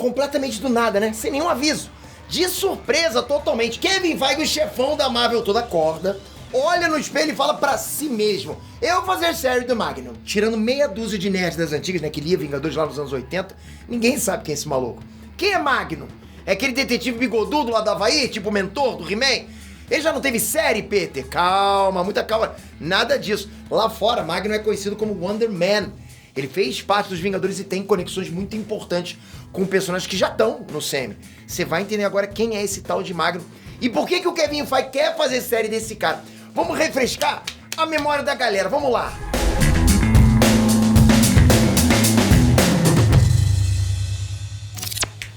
completamente do nada, né? Sem nenhum aviso. De surpresa totalmente. Kevin Feige, o chefão da Marvel toda corda, olha no espelho e fala pra si mesmo: eu vou fazer série do Magnum. Tirando meia dúzia de nerds das antigas, né, que lia Vingadores lá nos anos 80, ninguém sabe quem é esse maluco. Quem é Magnum? É aquele detetive bigodudo lá do Havaí, tipo o mentor do He-Man? Ele já não teve série, Peter? Calma, muita calma. Nada disso. Lá fora, Magnum é conhecido como Wonder Man. Ele fez parte dos Vingadores e tem conexões muito importantes com personagens que já estão no CM. Você vai entender agora quem é esse tal de Magnum e por que o Kevin Feige quer fazer série desse cara. Vamos refrescar a memória da galera, vamos lá.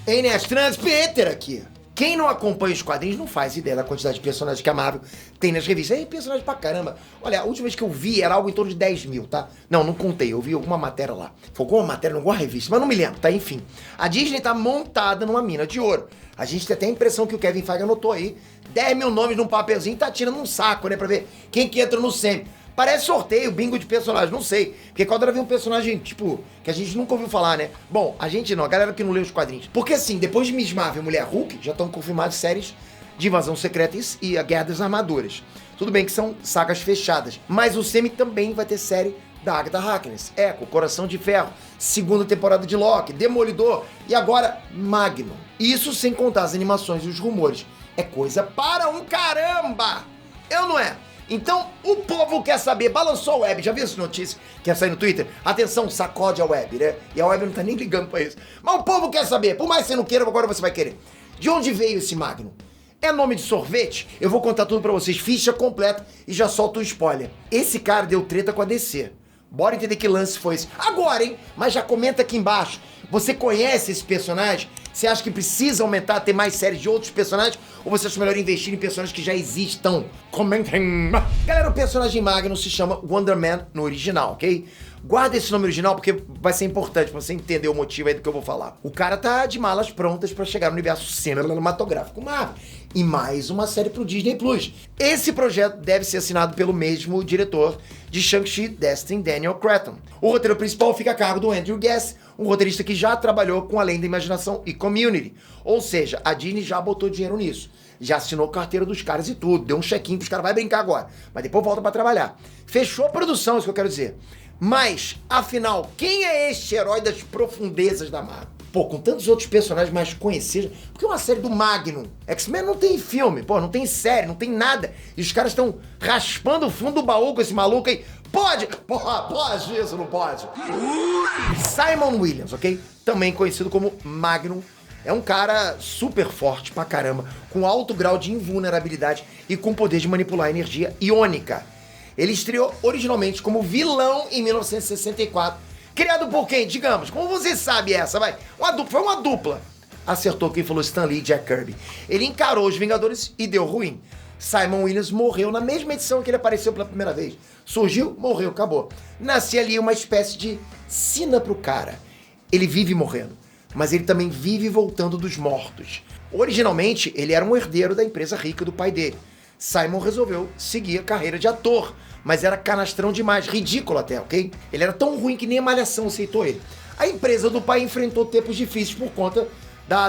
Ei, Nerd Trans, Peter aqui. Quem não acompanha os quadrinhos não faz ideia da quantidade de personagens que a Marvel tem nas revistas. Ei, personagem pra caramba. Olha, a última vez que eu vi era algo em torno de 10 mil, tá? Não contei, eu vi alguma matéria lá. Foi alguma matéria, alguma revista, mas não me lembro, tá? Enfim. A Disney tá montada numa mina de ouro. A gente tem até a impressão que o Kevin Feige anotou aí 10 mil nomes num papelzinho e tá tirando um saco, né? Pra ver quem que entra no SEMI. Parece sorteio, bingo de personagens, não sei. Porque quando era ver um personagem, tipo, que a gente nunca ouviu falar, né? Bom, a gente não, a galera que não lê os quadrinhos. Porque assim, depois de Miss Marvel e Mulher Hulk, já estão confirmadas séries de Invasão Secreta e a Guerra das Armaduras. Tudo bem que são sagas fechadas, mas o SEMI também vai ter série da Agatha Harkness, Echo, Coração de Ferro, segunda temporada de Loki, Demolidor e agora Magnum. Isso sem contar as animações e os rumores. É coisa para um caramba! Eu não é? Então, o povo quer saber, balançou a web, já viu essa notícia que ia sair no Twitter? Atenção, sacode a web, né? E a web não tá nem ligando pra isso. Mas o povo quer saber, por mais que você não queira, agora você vai querer. De onde veio esse Magnum? É nome de sorvete? Eu vou contar tudo pra vocês, ficha completa, e já solto um spoiler. Esse cara deu treta com a DC. Bora entender que lance foi esse. Agora, hein? Mas já comenta aqui embaixo. Você conhece esse personagem? Você acha que precisa aumentar, ter mais séries de outros personagens? Ou você acha melhor investir em personagens que já existam? Comentem! Galera, o personagem Magnum se chama Wonder Man no original, ok? Guarda esse nome original porque vai ser importante pra você entender o motivo aí do que eu vou falar. O cara tá de malas prontas pra chegar no universo cinematográfico Marvel. E mais uma série pro Disney Plus. Esse projeto deve ser assinado pelo mesmo diretor de Shang-Chi, Destin Daniel Cretton. O roteiro principal fica a cargo do Andrew Guess, um roteirista que já trabalhou com Além da Imaginação e Community. Ou seja, a Disney já botou dinheiro nisso. Já assinou a carteira dos caras e tudo. Deu um check-in pros caras, vai brincar agora. Mas depois volta pra trabalhar. Fechou a produção, isso que eu quero dizer. Mas, afinal, quem é este herói das profundezas da Marvel? Pô, com tantos outros personagens mais conhecidos, porque uma série do Magnum, X-Men não tem filme, pô, não tem série, não tem nada. E os caras estão raspando o fundo do baú com esse maluco aí. Pode! Porra, pode isso, não pode? Simon Williams, ok? Também conhecido como Magnum. É um cara super forte pra caramba, com alto grau de invulnerabilidade e com poder de manipular energia iônica. Ele estreou originalmente como vilão em 1964. Criado por quem? Digamos, como você sabe essa, vai? Foi uma dupla. Acertou quem falou, Stan Lee e Jack Kirby. Ele encarou os Vingadores e deu ruim. Simon Williams morreu na mesma edição que ele apareceu pela primeira vez. Surgiu, morreu, acabou. Nascia ali uma espécie de sina pro cara. Ele vive morrendo, mas ele também vive voltando dos mortos. Originalmente, ele era um herdeiro da empresa rica do pai dele. Simon resolveu seguir a carreira de ator, mas era canastrão demais, ridículo até, ok? Ele era tão ruim que nem a Malhação aceitou ele. A empresa do pai enfrentou tempos difíceis por conta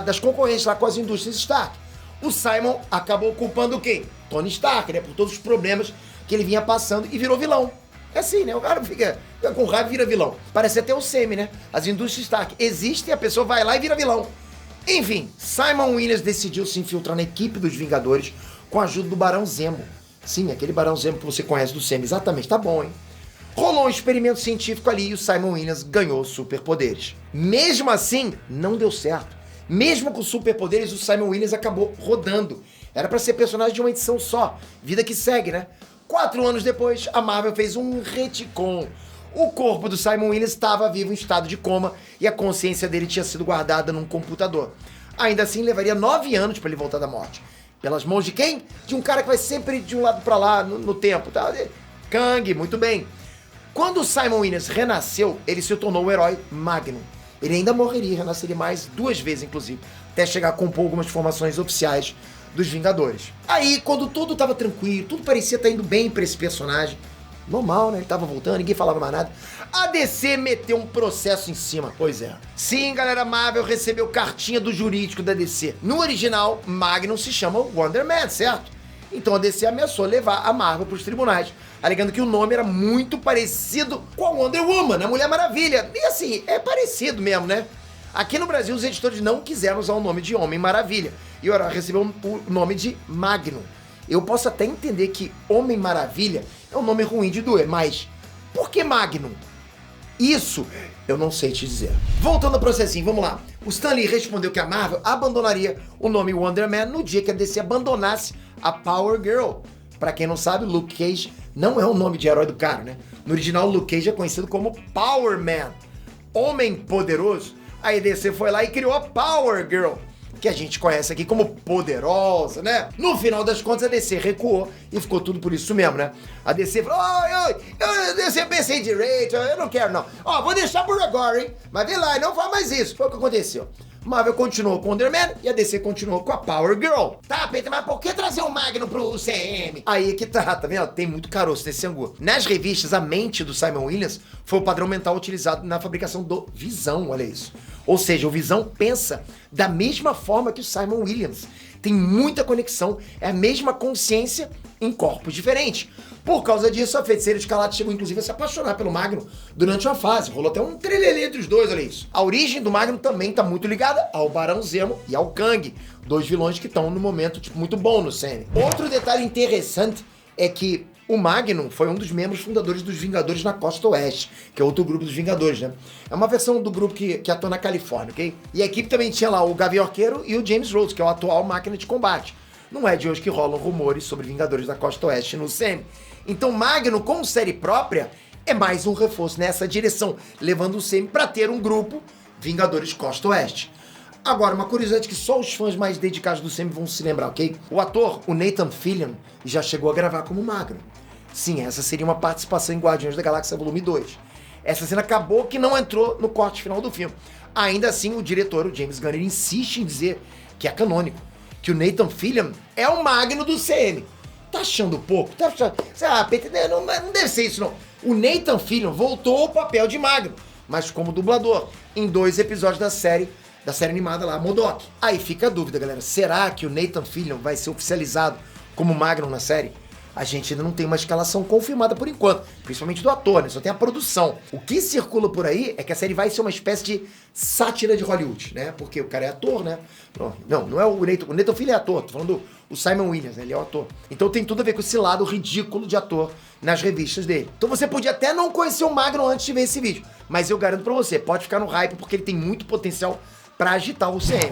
das concorrências lá com as indústrias Stark. O Simon acabou culpando quem? Tony Stark, né? Por todos os problemas que ele vinha passando e virou vilão. É assim, né? O cara fica com raiva e vira vilão. Parece até o Semi, né? As indústrias Stark existem, a pessoa vai lá e vira vilão. Enfim, Simon Williams decidiu se infiltrar na equipe dos Vingadores com a ajuda do Barão Zemo. Sim, aquele Barão Zemo que você conhece do Semi. Exatamente, tá bom, hein? Rolou um experimento científico ali e o Simon Williams ganhou superpoderes. Mesmo assim, não deu certo. Mesmo com superpoderes, o Simon Williams acabou rodando. Era pra ser personagem de uma edição só. Vida que segue, né? 4 anos depois, a Marvel fez um retcon. O corpo do Simon Williams estava vivo em estado de coma e a consciência dele tinha sido guardada num computador. Ainda assim, levaria 9 anos para ele voltar da morte. Pelas mãos de quem? De um cara que vai sempre de um lado para lá no tempo. Tá? Kang, muito bem. Quando o Simon Williams renasceu, ele se tornou o herói Magnum. Ele ainda morreria e renasceria mais 2 vezes, inclusive, até chegar a compor algumas formações oficiais dos Vingadores. Aí, quando tudo tava tranquilo, tudo parecia estar indo bem pra esse personagem, Normal, né? Ele tava voltando, ninguém falava mais nada. A DC meteu um processo em cima. Pois é. Sim, galera, Marvel recebeu cartinha do jurídico da DC. No original, Magnum se chama Wonder Man, certo? Então a DC ameaçou levar a Marvel pros tribunais, alegando que o nome era muito parecido com a Wonder Woman, a Mulher Maravilha. E assim, é parecido mesmo, né? Aqui no Brasil, os editores não quiseram usar o nome de Homem Maravilha. E ora, recebeu o nome de Magnum. Eu posso até entender que Homem Maravilha é um nome ruim de doer, mas por que Magnum? Isso eu não sei te dizer. Voltando ao processinho, vamos lá. O Stan Lee respondeu que a Marvel abandonaria o nome Wonder Man no dia que a DC abandonasse a Power Girl. Pra quem não sabe, Luke Cage não é o nome de herói do cara, né? No original, Luke Cage é conhecido como Power Man, Homem Poderoso. A DC foi lá e criou a Power Girl, que a gente conhece aqui como Poderosa, né? No final das contas, a DC recuou e ficou tudo por isso mesmo, né? A DC falou, eu pensei direito, eu não quero não. Ó, vou deixar por agora, hein? Mas vê lá, não faz mais isso. Foi o que aconteceu. Marvel continuou com o Wonder Man e a DC continuou com a Power Girl. Tá, Peter, mas por que trazer o Magnum pro CM? Aí que tá vendo? Tem muito caroço nesse angu. Nas revistas, a mente do Simon Williams foi o padrão mental utilizado na fabricação do Visão, olha isso. Ou seja, o Visão pensa da mesma forma que o Simon Williams. Tem muita conexão, é a mesma consciência em corpos diferentes. Por causa disso, a Feiticeira Escarlate chegou inclusive a se apaixonar pelo Magnum durante uma fase. Rolou até um trelelê entre os dois, olha isso. A origem do Magnum também tá muito ligada ao Barão Zemo e ao Kang, dois vilões que estão no momento muito bom no CM. Outro detalhe interessante é que o Magnum foi um dos membros fundadores dos Vingadores na Costa Oeste, que é outro grupo dos Vingadores, né? É uma versão do grupo que atua na Califórnia, ok? E a equipe também tinha lá o Gavião Arqueiro e o James Rhodes, que é o atual máquina de combate. Não é de hoje que rolam rumores sobre Vingadores da Costa Oeste no CM. Então Magnum, como série própria, é mais um reforço nessa direção, levando o CM para ter um grupo Vingadores Costa Oeste. Agora, uma curiosidade que só os fãs mais dedicados do CM vão se lembrar, ok? O ator, o Nathan Fillion, já chegou a gravar como Magnum. Sim, essa seria uma participação em Guardiões da Galáxia Volume 2. Essa cena acabou que não entrou no corte final do filme. Ainda assim, o diretor, o James Gunn, ele insiste em dizer que é canônico, que o Nathan Fillion é o Magnum do CM. Tá achando pouco? Tá achando... Peter, não deve ser isso, não. O Nathan Fillion voltou ao papel de Magnum, mas como dublador, em 2 episódios da série animada lá, MODOK. Aí fica a dúvida, galera. Será que o Nathan Fillion vai ser oficializado como Magnum na série? A gente ainda não tem uma escalação confirmada por enquanto, principalmente do ator, né? Só tem a produção. O que circula por aí é que a série vai ser uma espécie de sátira de Hollywood, né? Porque o cara é ator, né? Não é o Nathan Fillion é ator, tô falando do Simon Williams, né? Ele é o ator. Então tem tudo a ver com esse lado ridículo de ator nas revistas dele. Então você podia até não conhecer o Magnum antes de ver esse vídeo, mas eu garanto pra você, pode ficar no hype porque ele tem muito potencial pra agitar o CM.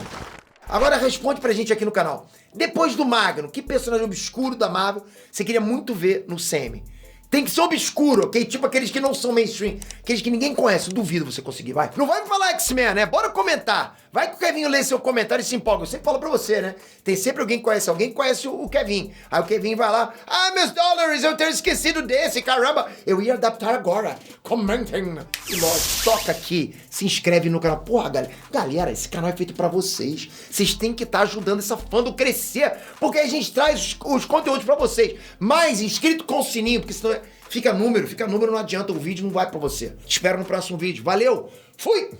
Agora responde pra gente aqui no canal. Depois do Magnum, que personagem obscuro da Marvel você queria muito ver no CM? Tem que ser obscuro, ok? Tipo aqueles que não são mainstream, aqueles que ninguém conhece. Duvido você conseguir, vai. Não vai me falar X-Men, né? Bora comentar. Vai que o Kevin lê seu comentário e se empolga. Eu sempre falo pra você, né? Tem sempre alguém que conhece o Kevin. Aí o Kevin vai lá, meus dólares, eu tenho esquecido desse, caramba. Eu ia adaptar agora. Comentem. E lógico, toca aqui, se inscreve no canal. Porra, galera, esse canal é feito pra vocês. Vocês têm que estar ajudando essa fandom crescer, porque a gente traz os conteúdos pra vocês. Mais inscrito com o sininho, porque senão fica número, não adianta, o vídeo não vai pra você. Te espero no próximo vídeo. Valeu, fui!